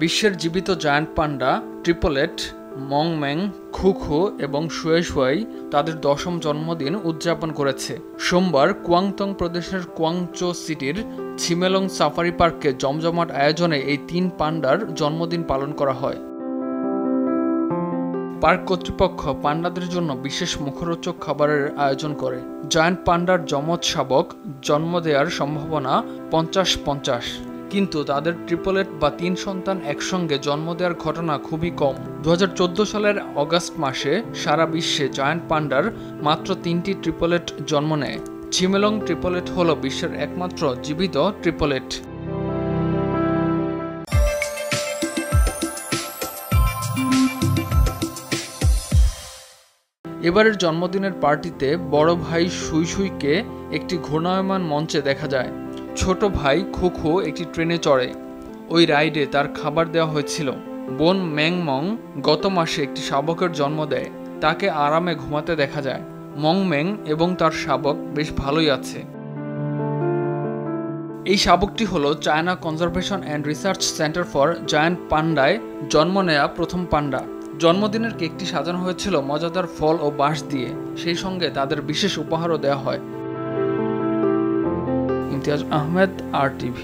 বিশ্বের জীবিত জায়ান্ট পান্ডা ট্রিপলেট মংমেং, খুখু এবং শুয়েশুয়াই তাদের 10ম জন্মদিন উদযাপন করেছে। সোমবার কুয়াংতং প্রদেশের কুয়াংচৌ সিটির ছিমেলং সাফারি পার্কে জমজমাট আয়োজনে এই 3 পান্ডার জন্মদিন পালন করা হয়। পার্ক কর্তৃপক্ষ পান্ডাদের জন্য বিশেষ মুখরোচক খাবারের আয়োজন করে। জায়ান্ট পান্ডার যমজ শাবক জন্ম দেওয়ার সম্ভাবনা 50-50, কিন্তু তাদের ট্রিপলেট বা 3 সন্তান একসঙ্গে জন্ম দেওয়ার ঘটনা খুবই কম। 2014 সালের অগাস্ট মাসে সারা বিশ্বে জায়ান্ট পান্ডার মাত্র 3টি ট্রিপলেট জন্ম নেয়। ছিমেলং ট্রিপলেট হল বিশ্বের একমাত্র জীবিত ট্রিপলেট। এবারের জন্মদিনের পার্টিতে বড় ভাই শুইশুইকে একটি ঘূর্ণায়মান মঞ্চে দেখা যায়। ছোট ভাই খুখু একটি ট্রেনে চড়ে। ওই রাইডে তার খাবার দেওয়া হয়েছিল। বোন মেংমং গত মাসে একটি শাবকের জন্ম দেয়। তাকে আরামে ঘুমাতে দেখা যায়। মংমেং এবং তার শাবক বেশ ভালোই আছে। এই শাবকটি হল China conservation and research centre for giant পান্ডায় জন্ম নেয়া প্রথম পান্ডা। জন্মদিনের কেকটি সাজানো হয়েছিল মজাদার ফল ও বাঁশ দিয়ে, সেই সঙ্গে তাদের বিশেষ উপহারও দেওয়া হয়। ইমতিয়াজ আহমেদ, RTV।